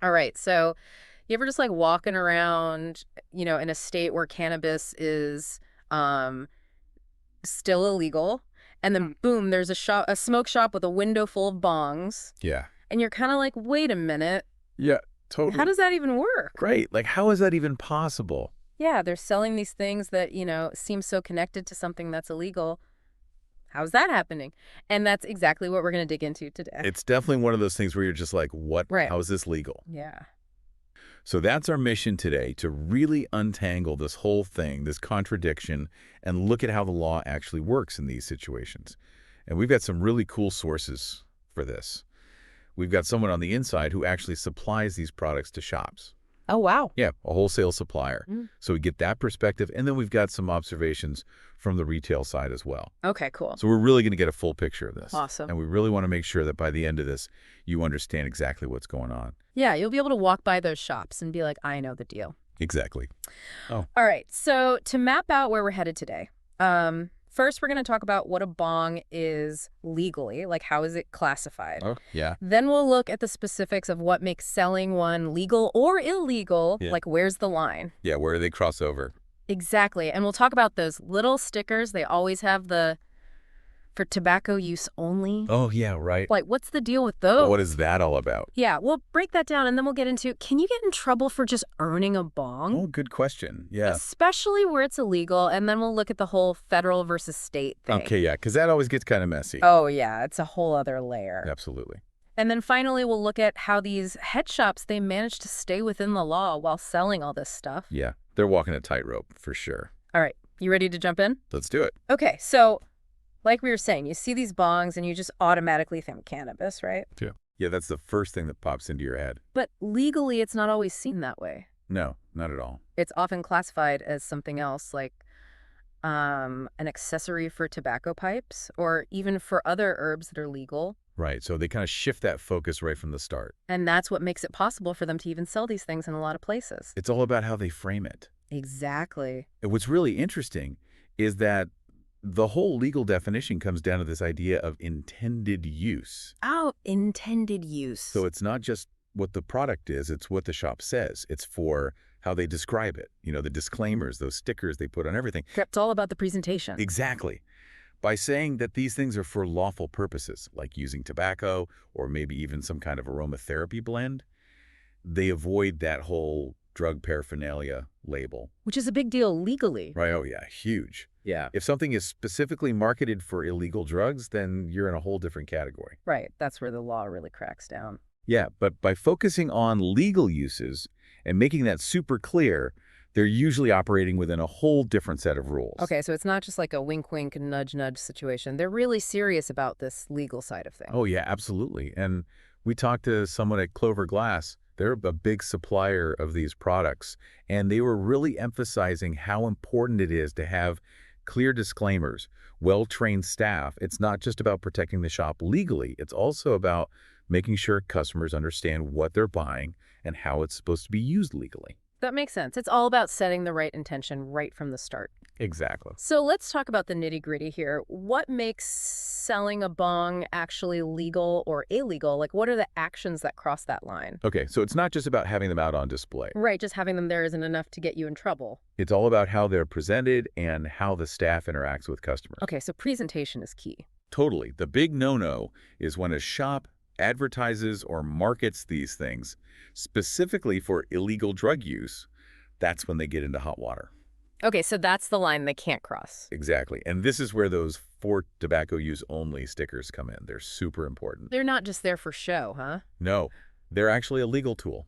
All right. So you ever just like walking around, in a state where cannabis is um, still illegal, and then boom, there's a smoke shop with a window full of bongs, Yeah. and you're kind of like, wait a minute, Yeah, how totally. does that even work? Right. Like, how is that even possible? Yeah, they're selling these things that, seem so connected to something that's illegal. How's that happening? And that's exactly what we're going to dig into today. It's definitely one of those things where you're just like, what? Right. How is this legal? Yeah. So that's our mission today, to really untangle this whole thing, this contradiction, and look at how the law actually works in these situations. And we've got some really cool sources for this. We've got someone on the inside who actually supplies these products to shops. Oh, wow. Yeah, a wholesale supplier. Mm. So we get that perspective, and then we've got some observations from the retail side as well. Okay, cool. So we're really going to get a full picture of this. Awesome. And we really want to make sure that by the end of this, you understand exactly what's going on. Yeah, you'll be able to walk by those shops and be like, I know the deal. Exactly. Oh, All right, so to map out where we're headed today, first we're going to talk about what a bong is legally, like how is it classified. oh, yeah. Then we'll look at the specifics of what makes selling one legal or illegal, Yeah. like where's the line. Yeah, where do they cross over? Exactly, and we'll talk about those little stickers. They always have the for tobacco use only. Oh, yeah, right. Like, what's the deal with those? What is that all about? Yeah, we'll break that down, and then we'll get into, can you get in trouble for just earning a bong? Oh, good question. Yeah. Especially where it's illegal, and then we'll look at the whole federal versus state thing. Okay, yeah, because that always gets kind of messy. Oh, yeah, it's a whole other layer. Absolutely. And then finally, we'll look at how these head shops, they manage to stay within the law while selling all this stuff. Yeah, they're walking a tightrope for sure. All right, you ready to jump in? Let's do it. Okay, so like we were saying, you see these bongs and you just automatically think cannabis, right? Yeah. Yeah, that's the first thing that pops into your head. But legally, it's not always seen that way. No, not at all. It's often classified as something else, like an accessory for tobacco pipes or even for other herbs that are legal. Right, so they kind of shift that focus right from the start. And that's what makes it possible for them to even sell these things in a lot of places. It's all about how they frame it. Exactly. And what's really interesting is that the whole legal definition comes down to this idea of intended use. Oh, intended use. So it's not just what the product is, it's what the shop says. It's for how they describe it. You know, the disclaimers, those stickers they put on everything. It's all about the presentation. Exactly. By saying that these things are for lawful purposes, like using tobacco or maybe even some kind of aromatherapy blend, they avoid that whole drug paraphernalia label. Which is a big deal legally. Right, oh yeah, huge. Yeah. If something is specifically marketed for illegal drugs, then you're in a whole different category. Right. That's where the law really cracks down. Yeah, but by focusing on legal uses and making that super clear, they're usually operating within a whole different set of rules. Okay, so it's not just like a wink-wink, nudge-nudge situation. They're really serious about this legal side of things. Oh, yeah, absolutely. And we talked to someone at Clover Glass. They're a big supplier of these products, and they were really emphasizing how important it is to have clear disclaimers, well-trained staff. It's not just about protecting the shop legally. It's also about making sure customers understand what they're buying and how it's supposed to be used legally. That makes sense. It's all about setting the right intention right from the start. Exactly. So let's talk about the nitty-gritty here. What makes selling a bong actually legal or illegal? Like, what are the actions that cross that line? Okay, so it's not just about having them out on display. Right, just having them there isn't enough to get you in trouble. It's all about how they're presented and how the staff interacts with customers. Okay, so presentation is key. Totally. The big no-no is when a shop advertises or markets these things specifically for illegal drug use. That's when they get into hot water. Okay, so that's the line they can't cross. Exactly. And this is where those for tobacco use only stickers come in. They're super important. They're not just there for show, huh? No, they're actually a legal tool.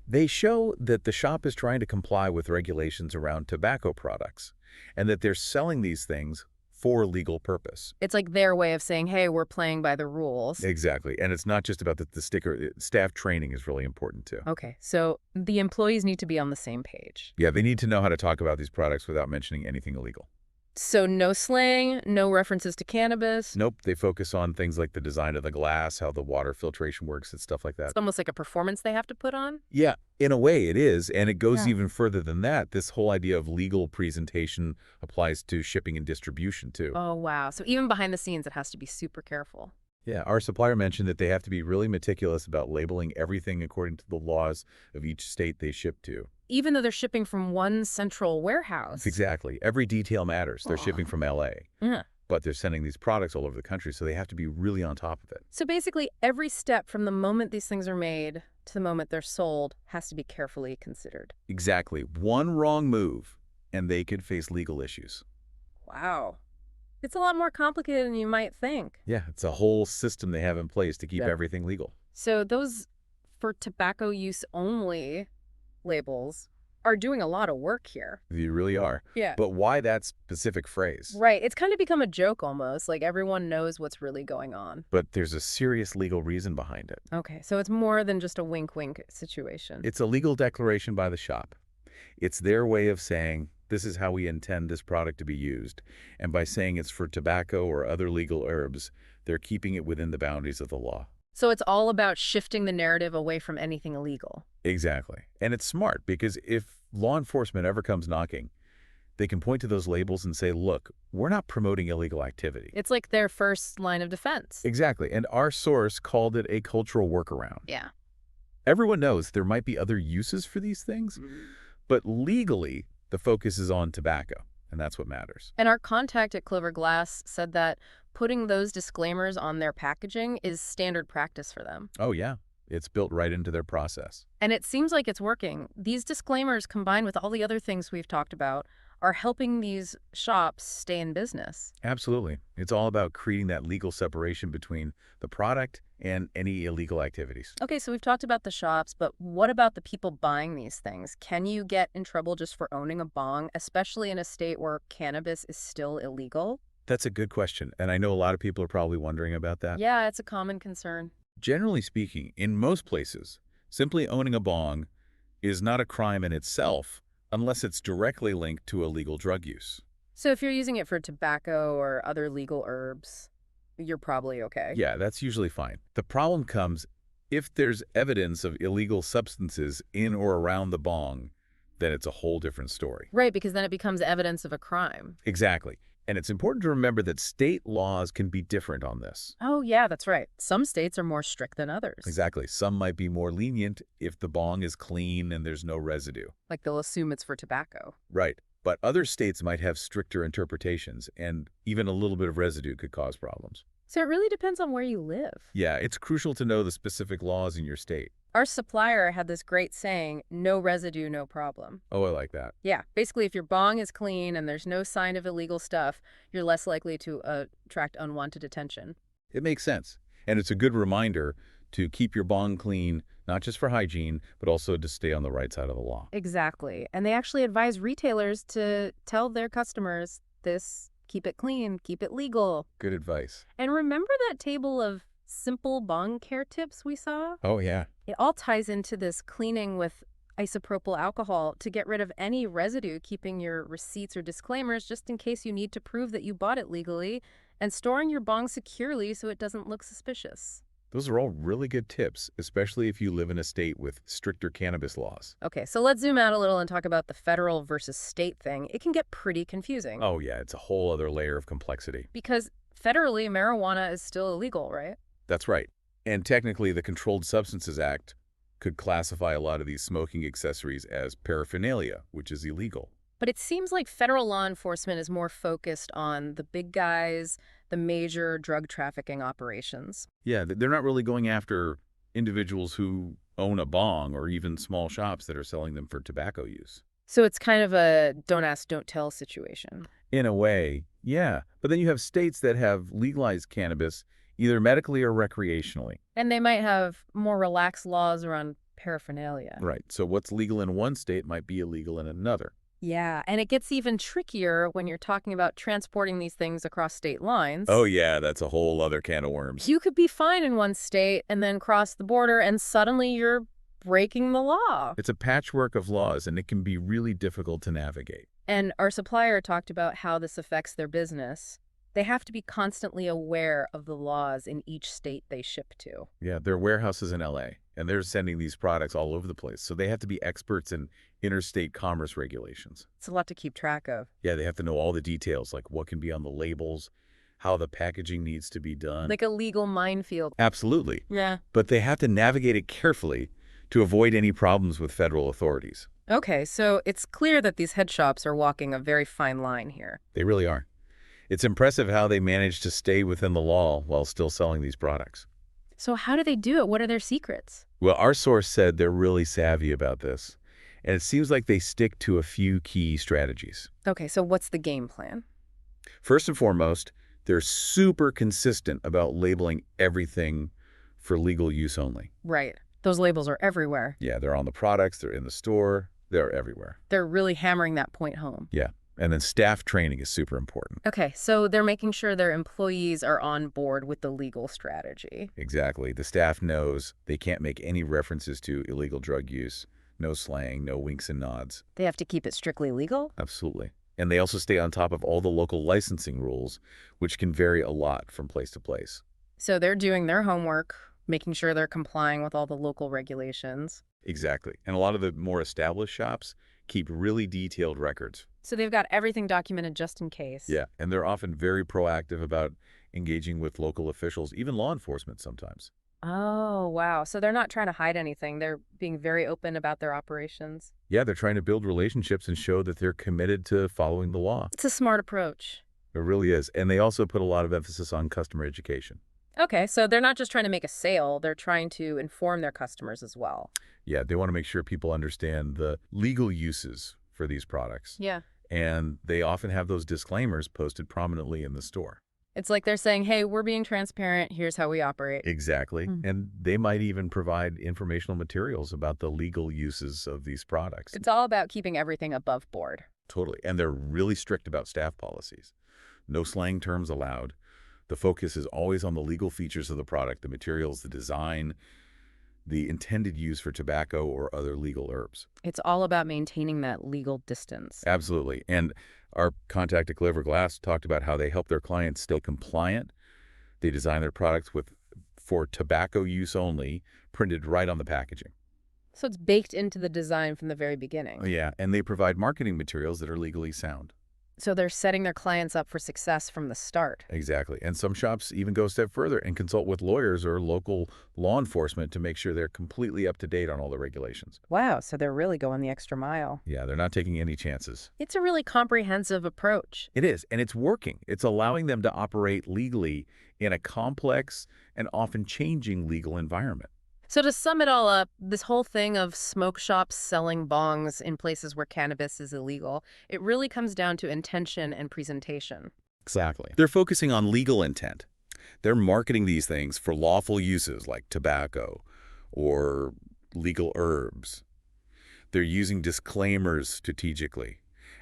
They show that the shop is trying to comply with regulations around tobacco products and that they're selling these things for legal purpose. It's like their way of saying, hey, we're playing by the rules. Exactly. And it's not just about the sticker. Staff training is really important too. Okay, so the employees need to be on the same page. Yeah, they need to know how to talk about these products without mentioning anything illegal. So no slang, no references to cannabis. Nope, they focus on things like the design of the glass, how the water filtration works, and stuff like that. It's almost like a performance they have to put on. Yeah, in a way it is, and it goes Yeah. even further than that. This whole idea of legal presentation applies to shipping and distribution too. Oh, wow. So even behind the scenes, it has to be super careful. Yeah, our supplier mentioned that they have to be really meticulous about labeling everything according to the laws of each state they ship to. Even though they're shipping from one central warehouse. Exactly. Every detail matters. They're shipping Ugh. from LA, Yeah. but they're sending these products all over the country, so they have to be really on top of it. So basically, every step from the moment these things are made to the moment they're sold has to be carefully considered. Exactly. One wrong move, and they could face legal issues. Wow. It's a lot more complicated than you might think. Yeah, it's a whole system they have in place to keep Yeah. everything legal. So those for tobacco use only labels are doing a lot of work here. You really are. Yeah. But why that specific phrase? Right. It's kind of become a joke almost. Like everyone knows what's really going on. But there's a serious legal reason behind it. Okay. So it's more than just a wink wink situation. It's a legal declaration by the shop. It's their way of saying, this is how we intend this product to be used. And by saying it's for tobacco or other legal herbs, they're keeping it within the boundaries of the law. So it's all about shifting the narrative away from anything illegal. Exactly. And it's smart because if law enforcement ever comes knocking, they can point to those labels and say, look, we're not promoting illegal activity. It's like their first line of defense. Exactly. And our source called it a cultural workaround. Yeah. Everyone knows there might be other uses for these things, but legally, the focus is on tobacco, and that's what matters. And our contact at Clover Glass said that putting those disclaimers on their packaging is standard practice for them. Oh, yeah. It's built right into their process. And it seems like it's working. These disclaimers, combined with all the other things we've talked about, are helping these shops stay in business. Absolutely. It's all about creating that legal separation between the product and any illegal activities. Okay, so we've talked about the shops, but what about the people buying these things? Can you get in trouble just for owning a bong, especially in a state where cannabis is still illegal? That's a good question, and I know a lot of people are probably wondering about that. Yeah, it's a common concern. Generally speaking, in most places, simply owning a bong is not a crime in itself unless it's directly linked to illegal drug use. So if you're using it for tobacco or other legal herbs, you're probably okay. Yeah, that's usually fine. The problem comes if there's evidence of illegal substances in or around the bong, then it's a whole different story. Right, because then it becomes evidence of a crime. Exactly. And it's important to remember that state laws can be different on this. Oh, yeah, that's right. Some states are more strict than others. Exactly. Some might be more lenient if the bong is clean and there's no residue. Like they'll assume it's for tobacco. Right. But other states might have stricter interpretations, and even a little bit of residue could cause problems. So it really depends on where you live. Yeah, it's crucial to know the specific laws in your state. Our supplier had this great saying, no residue, no problem. Oh, I like that. Yeah, basically if your bong is clean and there's no sign of illegal stuff, you're less likely to attract unwanted attention. It makes sense. And it's a good reminder to keep your bong clean, not just for hygiene, but also to stay on the right side of the law. Exactly. And they actually advise retailers to tell their customers this, keep it clean, keep it legal. Good advice. And remember that table of simple bong care tips we saw? Oh, yeah. It all ties into this cleaning with isopropyl alcohol to get rid of any residue, keeping your receipts or disclaimers just in case you need to prove that you bought it legally, and storing your bong securely so it doesn't look suspicious. Those are all really good tips, especially if you live in a state with stricter cannabis laws. Okay, so let's zoom out a little and talk about the federal versus state thing. It can get pretty confusing. Oh, yeah, it's a whole other layer of complexity. Because federally, marijuana is still illegal, right? That's right. And technically, the Controlled Substances Act could classify a lot of these smoking accessories as paraphernalia, which is illegal. But it seems like federal law enforcement is more focused on the big guys, the major drug trafficking operations. Yeah, they're not really going after individuals who own a bong or even small shops that are selling them for tobacco use. So it's kind of a don't ask, don't tell situation. In a way, yeah. But then you have states that have legalized cannabis either medically or recreationally. And they might have more relaxed laws around paraphernalia. Right. So what's legal in one state might be illegal in another. Yeah, and it gets even trickier when you're talking about transporting these things across state lines. Oh, yeah, that's a whole other can of worms. You could be fine in one state and then cross the border and suddenly you're breaking the law. It's a patchwork of laws, and it can be really difficult to navigate. And our supplier talked about how this affects their business. They have to be constantly aware of the laws in each state they ship to. Yeah, their warehouse is in LA, and they're sending these products all over the place. So they have to be experts in interstate commerce regulations. It's a lot to keep track of. Yeah, they have to know all the details, like what can be on the labels, how the packaging needs to be done. Like a legal minefield. Absolutely. Yeah. But they have to navigate it carefully to avoid any problems with federal authorities. Okay, so it's clear that these head shops are walking a very fine line here. They really are. It's impressive how they manage to stay within the law while still selling these products. So how do they do it? What are their secrets? Well, our source said they're really savvy about this, and it seems like they stick to a few key strategies. Okay, so what's the game plan? First and foremost, they're super consistent about labeling everything for legal use only. Right. Those labels are everywhere. Yeah, they're on the products, they're in the store, they're everywhere. They're really hammering that point home. Yeah, and then staff training is super important. Okay, so they're making sure their employees are on board with the legal strategy. Exactly. The staff knows they can't make any references to illegal drug use, no slang, no winks and nods. They have to keep it strictly legal? Absolutely. And they also stay on top of all the local licensing rules, which can vary a lot from place to place. So they're doing their homework, making sure they're complying with all the local regulations. Exactly. And a lot of the more established shops keep really detailed records. So they've got everything documented just in case. Yeah, and they're often very proactive about engaging with local officials, even law enforcement sometimes. Oh, wow. So they're not trying to hide anything. They're being very open about their operations. Yeah, they're trying to build relationships and show that they're committed to following the law. It's a smart approach. It really is. And they also put a lot of emphasis on customer education. Okay, so they're not just trying to make a sale, they're trying to inform their customers as well. Yeah, they want to make sure people understand the legal uses for these products. Yeah. And they often have those disclaimers posted prominently in the store. It's like they're saying, hey, we're being transparent, here's how we operate. Exactly. And they might even provide informational materials about the legal uses of these products. It's all about keeping everything above board. Totally. And they're really strict about staff policies. No slang terms allowed. The focus is always on the legal features of the product, the materials, the design, the intended use for tobacco or other legal herbs. It's all about maintaining that legal distance. Absolutely. And our contact at Clever Glass talked about how they help their clients stay compliant. They design their products for tobacco use only, printed right on the packaging. So it's baked into the design from the very beginning. Yeah, and they provide marketing materials that are legally sound. So they're setting their clients up for success from the start. Exactly. And some shops even go a step further and consult with lawyers or local law enforcement to make sure they're completely up to date on all the regulations. Wow, so they're really going the extra mile. Yeah, they're not taking any chances. It's a really comprehensive approach. It is, and it's working. It's allowing them to operate legally in a complex and often changing legal environment. So to sum it all up, this whole thing of smoke shops selling bongs in places where cannabis is illegal, it really comes down to intention and presentation. Exactly. They're focusing on legal intent. They're marketing these things for lawful uses like tobacco or legal herbs. They're using disclaimers strategically,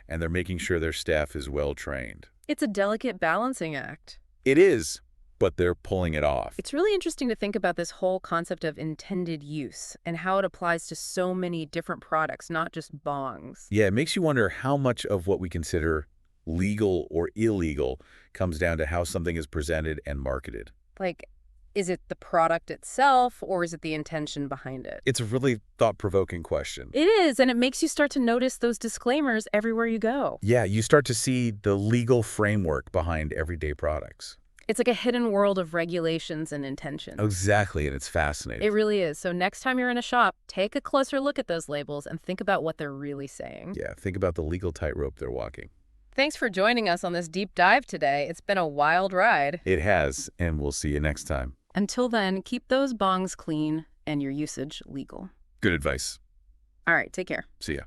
and they're making sure their staff is well trained. It's a delicate balancing act. It is, but they're pulling it off. It's really interesting to think about this whole concept of intended use and how it applies to so many different products, not just bongs. Yeah, it makes you wonder how much of what we consider legal or illegal comes down to how something is presented and marketed. Like, is it the product itself or is it the intention behind it? It's a really thought-provoking question. It is, and it makes you start to notice those disclaimers everywhere you go. Yeah, you start to see the legal framework behind everyday products. It's like a hidden world of regulations and intentions. Exactly, and it's fascinating. It really is. So next time you're in a shop, take a closer look at those labels and think about what they're really saying. Yeah, think about the legal tightrope they're walking. Thanks for joining us on this deep dive today. It's been a wild ride. It has, and we'll see you next time. Until then, keep those bongs clean and your usage legal. Good advice. All right, take care. See ya.